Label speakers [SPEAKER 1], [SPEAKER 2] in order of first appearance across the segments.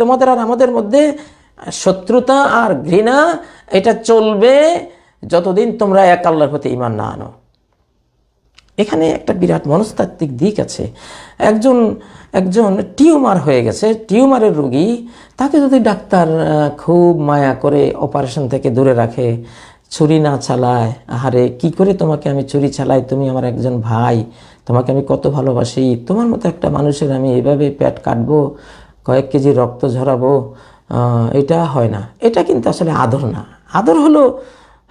[SPEAKER 1] তোমাদের আর আমাদের মধ্যে শত্রুতা আর ঘৃণা এটা চলবে যতদিন তোমরা এক আল্লাহর প্রতি ঈমান না আনো। এখানে একটা বিরাট মনস্তাত্ত্বিক দিক আছে। একজন টিউমার হয়ে গেছে, টিউমারের রোগী, তাকে যদি ডাক্তার খুব মায়া করে অপারেশন থেকে দূরে রাখে, ছুরি না চালায়, আহারে কি করে তোমাকে আমি ছুরি চালাই, তুমি আমার একজন ভাই, তোমাকে আমি কত ভালোবাসি, তোমার মতো একটা মানুষের আমি এভাবে পেট কাটবো, কয়েক কেজি রক্ত ঝরাবো, এটা হয় না। এটা কিন্তু আসলে আদর না। আদর হলো,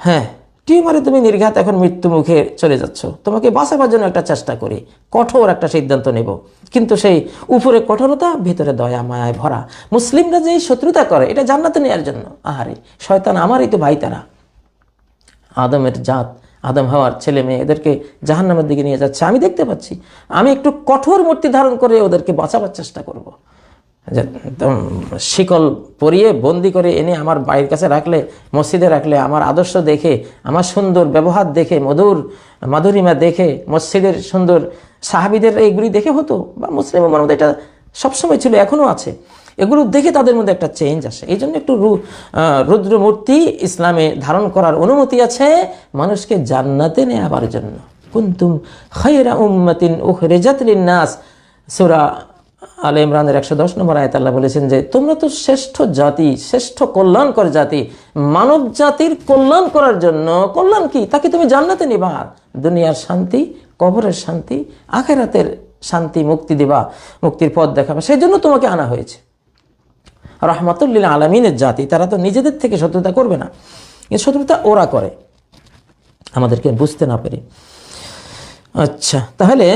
[SPEAKER 1] হ্যাঁ টিউমারে তুমি নির্ঘাত এখন মৃত্যু মুখে চলে যাচ্ছ, তোমাকে বাঁচাবার জন্য একটা চেষ্টা করি, কঠোর একটা সিদ্ধান্ত নেব, কিন্তু সেই উপরে কঠোরতা, ভিতরে দয়া মায়ায় ভরা। মুসলিমরা যে শত্রুতা করে এটা জান্নাতে নেওয়ার জন্য। আহারে শয়তান আমারই তো ভাই, তারা আদমের জাত, আদম হাওয়ার ছেলে মেয়ে, এদেরকে জাহান্নামের দিকে নিয়ে যাচ্ছে, আমি দেখতে পাচ্ছি। আমি একটু কঠোর মূর্তি ধারণ করে ওদেরকে বাঁচাবার চেষ্টা করব। শিকল পরিয়ে বন্দি করে এনে আমার বাড়ির কাছে রাখলে, মসজিদে রাখলে, আমার আদর্শ দেখে, আমার সুন্দর ব্যবহার দেখে, মাধুরিমা দেখে, মসজিদের সুন্দর সাহাবীদের এইগুলি দেখে হতো, বা মুসলিম উম্মার মধ্যে এটা সবসময় ছিল, এখনও আছে, এগুলো দেখে তাদের মধ্যে একটা চেঞ্জ আসে। এই জন্য একটু রুদ্র মূর্তি ইসলামে ধারণ করার অনুমতি আছে মানুষকে জান্নাতে নেওয়ার জন্য। কুনতুম খায়রা উম্মাতিন উখরিজাত লিন-নাস, সূরা আলে ইমরানের 110 নম্বর আয়াতে আল্লাহ বলেছেন যে তোমরা তো শ্রেষ্ঠ জাতি, শ্রেষ্ঠ কল্যাণকর জাতি, মানব জাতির কল্যাণ করার জন্য। কল্যাণ কি? তাকে তুমি জান্নাতে নিবা, দুনিয়ার শান্তি, কবরের শান্তি, আখিরাতের শান্তি, মুক্তি দিবা, মুক্তির পথ দেখাবা, সেই জন্য তোমাকে আনা হয়েছে। রাহমাতুল লিল আলামিনের জাতি, তারা তো নিজেদের থেকে শত্রুতা করবে না, কিন্তু শত্রুতা ওরা করে আমাদেরকে বুঝতে না পেরে। আচ্ছা, তাহলে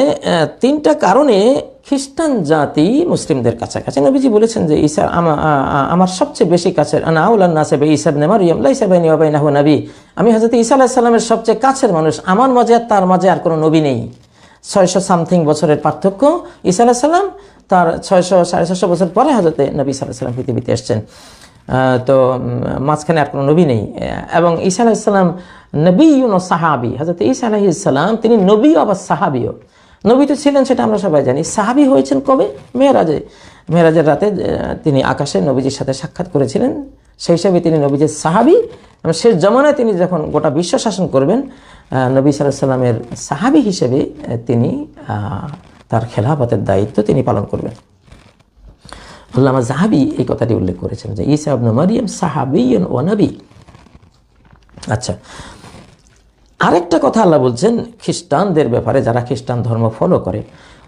[SPEAKER 1] তিনটা কারণে খ্রিস্টান জাতি মুসলিমদের কাছাকাছি। নবীজি বলেছেন যে ঈসা আমার সবচেয়ে বেশি কাছের, আনা আউলান নাসি বিঈসা ইবনে মারইয়াম লাইসা বাইনি ওয়া বাইনাহু নবী, আমি হযরত ঈসা আলাইহিস সালামের সবচেয়ে কাছের মানুষ, আমার মাঝে আর তার মাঝে আর কোনো নবী নেই। 600 সামথিং বছরের পার্থক্য। ঈসা আলাইহিস সালাম তার 600-650 বছর পরে হযরত নবী সাল্লাল্লাহু আলাইহি ওয়াসাল্লাম পৃথিবীতে এসেছেন, তো মাঝখানে আর কোনো নবী নেই। এবং ঈসা আলাইহিস সালাম নবিয়্যুন ও সাহাবী, হযরত ঈসা আলাইহিস সালাম তিনি নবী আবার সাহাবীও। নবী তো ছিলেন সেটা আমরা সবাই জানি, সাহাবী হয়েছেন কবে? মেরাজের রাতে তিনি আকাশে নবীজির সাথে সাক্ষাৎ করেছিলেন, সেই হিসাবে তিনি নবীজির সাহাবী। শেষ জমানায় তিনি যখন গোটা বিশ্ব শাসন করবেন, নবী সাল্লাল্লাহু আলাইহি ওয়াসাল্লামের সাহাবী হিসেবে তিনি তার খেলাফতের দায়িত্ব তিনি পালন করবেন। আল্লামা যাহাবী এই কথাটি উল্লেখ করেছেন যে ঈসা ইবনে মারইয়াম সাহাবিয়্যুন ওয়া নবী। আচ্ছা, আরেকটা কথা আল্লাহ বলছেন খ্রিস্টানদের ব্যাপারে, যারা খ্রিস্টান ধর্ম ফলো করে,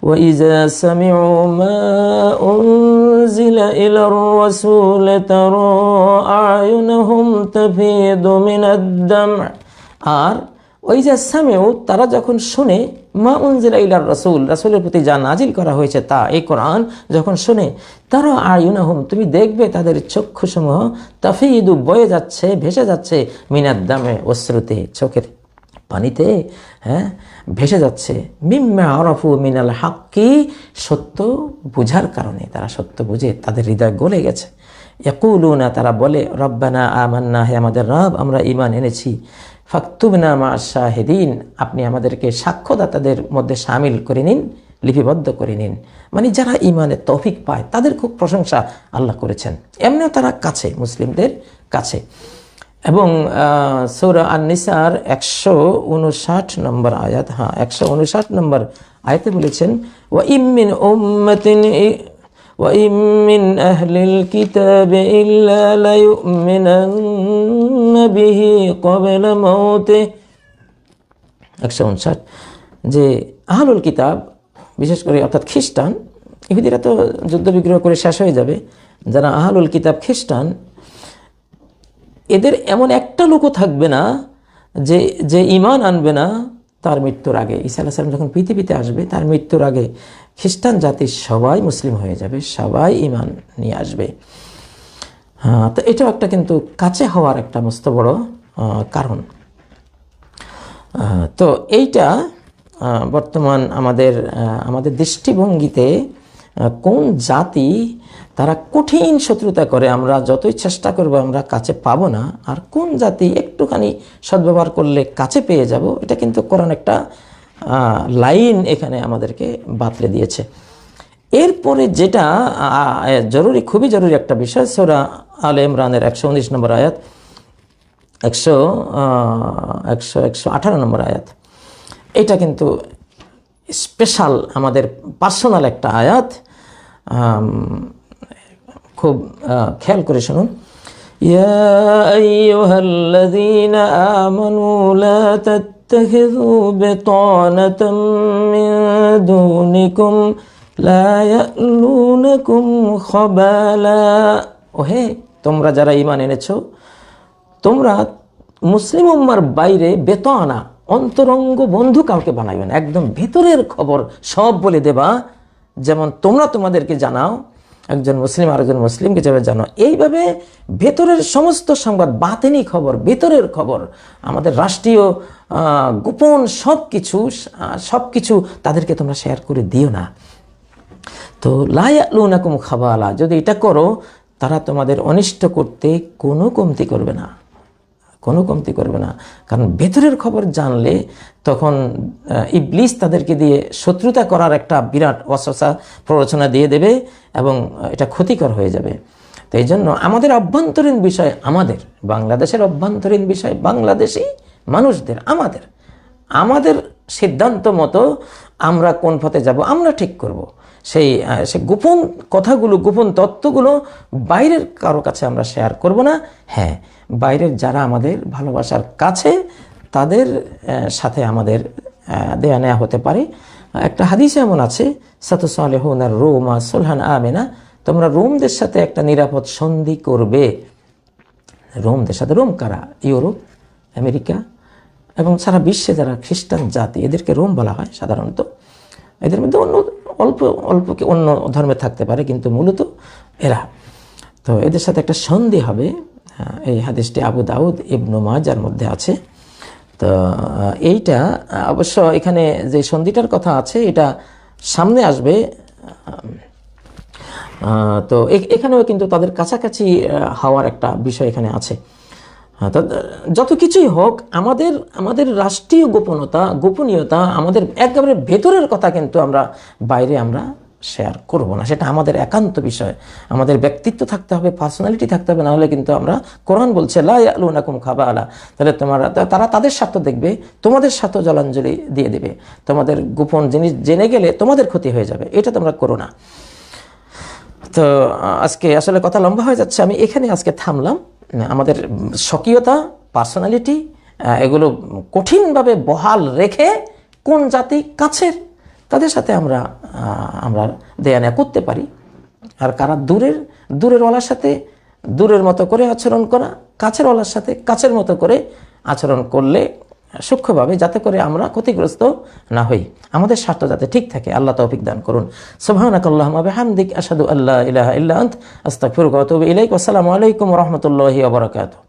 [SPEAKER 1] ওয়া ইযা সামিউ মা উনজিলা ইলার রাসূল তারা আয়ুনহুম তাফিদু মিনাদ দাম', আর ওই যে সামিউ, তারা যখন শুনে, মা উনজিলা ইলার রাসূল, রাসূলের প্রতি যা নাজিল করা হয়েছে তা, এই কোরআন যখন শুনে, তারা আয়ুনহুম, তুমি দেখবে তাদের চক্ষুসমূহ, তাফিদু বয়ে যাচ্ছে, ভেসে যাচ্ছে, মিনাদ দামে, অশ্রুতে, চোখের পানিতে, হ্যাঁ ভেসে যাচ্ছে, মিম্মা আরাফু মিনাল হাক্কি, সত্য বুঝার কারণে, তারা সত্য বুঝে তাদের হৃদয় গলে গেছে। ইয়াকুলুনা, তারা বলে, রব্বানা আমান্না, হে আমাদের রব আমরা ঈমান এনেছি, ফাকতুবনা মা'আশ শাহিদিন, আপনি আমাদেরকে সাক্ষ্যদাতাদের মধ্যে শামিল করে নিন, লিপিবদ্ধ করে নিন। মানে যারা ঈমানের তৌফিক পায় তাদের খুব প্রশংসা আল্লাহ করেছেন। এমনিও তারা কাছে, মুসলিমদের কাছে। এবং সূরা আন-নিসার 159 নম্বর আয়াত, 159 নম্বর আয়াতে বলেছেন, ওয়া ইমিন উম্মাতিন ওয়া ইমিন আহলিল কিতাবি ইল্লা লায়ুমিনান্না বিহি ক্বাবলা মাউতিহি। 159, যে আহলুল কিতাব, বিশেষ করে অর্থাৎ খ্রিস্টান, ইহুদিরা তো যুদ্ধ বিগ্রহ করে শেষ হয়ে যাবে, যারা আহলুল কিতাব খ্রিস্টান, এদের এমন একটা লোকও থাকবে না যে ঈমান আনবে না তার মৃত্যুর আগে। ঈসা আলাইহিস সালাম যখন পৃথিবীতে আসবে, তার মৃত্যুর আগে খ্রিস্টান জাতির সবাই মুসলিম হয়ে যাবে, সবাই ঈমান নিয়ে আসবে। তো এটাও একটা কিন্তু কাছে হওয়ার একটা মস্ত বড় কারণ। তো এইটা বর্তমান আমাদের দৃষ্টিভঙ্গিতে কোন জাতি তারা কঠিন শত্রুতা করে, আমরা যতই চেষ্টা করব আমরা কাছে পাবো না, আর কোন জাতি একটুখানি সদ্ব্যবহার করলে কাছে পেয়ে যাব, এটা কিন্তু কোরআন একটা লাইন এখানে আমাদেরকে বাতলে দিয়েছে। এরপরে যেটা জরুরি, খুবই জরুরি একটা বিষয়, সূরা আলে ইমরানের 119 নম্বর আয়াত, 118 নম্বর আয়াত, এটা কিন্তু স্পেশাল আমাদের পার্সোনাল একটা আয়াত, খুব খেয়াল করে শুনুন। ইয়া আইয়ুহাল্লাযীনা আমানু লা তাত্তাখিযু বিতানাতাম মিন দুনিকুম লা ইয়ালুনাকুম খাবালা। ওহে তোমরা যারা ঈমান এনেছো, তোমরা মুসলিম উম্মার বাইরে বেতানা অন্তরঙ্গ বন্ধু কাউকে বানাইবে না, একদম ভেতরের খবর সব বলে দেবা, যেমন তোমরা তোমাদেরকে জানাও, একজন মুসলিম আরেকজন মুসলিমকে যেভাবে জানো, এইভাবে ভেতরের সমস্ত সংবাদ, বাতেনি খবর, ভেতরের খবর, আমাদের রাষ্ট্রীয় গোপন সব কিছু তাদেরকে তোমরা শেয়ার করে দিও না। তো লা ইয়ালুনাকুম খাবালা, যদি এটা করো তারা তোমাদের অনিষ্ট করতে কোনো কমতি করবে না, কোনো কমতি করবে না। কারণ ভেতরের খবর জানলে তখন ইবলিস তাদেরকে দিয়ে শত্রুতা করার একটা বিরাট ওয়াসওয়াসা প্ররোচনা দিয়ে দেবে এবং এটা ক্ষতিকর হয়ে যাবে। তো এই জন্য আমাদের অভ্যন্তরীণ বিষয়, আমাদের বাংলাদেশের অভ্যন্তরীণ বিষয়, বাংলাদেশি মানুষদের, আমাদের সিদ্ধান্ত মতো আমরা কোন পথে যাব আমরা ঠিক করব। সেই গোপন কথাগুলো, গোপন তত্ত্বগুলো বাইরের কারো কাছে আমরা শেয়ার করব না। হ্যাঁ, বাইরের যারা আমাদের ভালোবাসার কাছে, তাদের সাথে আমাদের দেয়া নেয়া হতে পারে। একটা হাদিসে এমন আছে, সাতুসালিহুনা রোমা সুলহান আমিনা, তোমরা রোমদের সাথে একটা নিরাপদ সন্ধি করবে। রোমদের সাথে, রোম কারা? ইউরোপ, আমেরিকা এবং সারা বিশ্বে যারা খ্রিস্টান জাতি, এদেরকে রোম বলা হয় সাধারণত। এদের মধ্যে অল্প অন্য ধর্মে থাকতে পারে, কিন্তু মূলত এরা। তো এদের সাথে একটা সন্ধি হবে। এই হাদিসটি আবু দাউদ ইবনু মাজার মধ্যে আছে। তো এইটা অবশ্য এখানে যে সন্ধিটার কথা আছে এটা সামনে আসবে। তো এখানেও কিন্তু তাদের কাছাকাছি হওয়ার একটা বিষয় এখানে আছে। যত কিছুই হোক, আমাদের রাষ্ট্রীয় গোপনীয়তা, আমাদের একেবারে ভেতরের কথা কিন্তু আমরা বাইরে শেয়ার করব না। সেটা আমাদের একান্ত বিষয়। আমাদের ব্যক্তিত্ব থাকতে হবে, পার্সোনালিটি থাকতে হবে, না হলে কিন্তু আমরা, কোরআন বলছে লা ইয়ালুনাকুম খাবালা, তাহলে তারা তাদের স্বার্থ দেখবে, তোমাদের স্বার্থ জলাঞ্জলি দিয়ে দেবে। তোমাদের গোপন জিনিস জেনে গেলে তোমাদের ক্ষতি হয়ে যাবে, এটা তোমরা করো না। তো আজকে আসলে কথা লম্বা হয়ে যাচ্ছে, আমি এখানে আজকে থামলাম। আমাদের স্বকীয়তা, পার্সোনালিটি, এগুলো কঠিনভাবে বহাল রেখে কোন জাতি কাছের তাদের সাথে আমরা দেয়া নেয়া করতে পারি, আর কারা দূরের ওয়ালার সাথে দূরের মতো করে আচরণ করা, কাছের ওয়ালার সাথে কাছের মতো করে আচরণ করলে সূক্ষ্মভাবে, যাতে করে আমরা ক্ষতিগ্রস্ত না হই, আমাদের স্বার্থ যাতে ঠিক থাকে। আল্লাহ তৌফিক দান করুন। সুবহানাকাল্লাহুম্মা বিহামদিক, আশহাদু আল্লা ইলাহা ইল্লা আনতা, আস্তাগফিরুকা ওয়া আতুবু ইলাইক। আসসালামু আলাইকুম ওয়া রাহমাতুল্লাহি ওয়া বারাকাতুহু।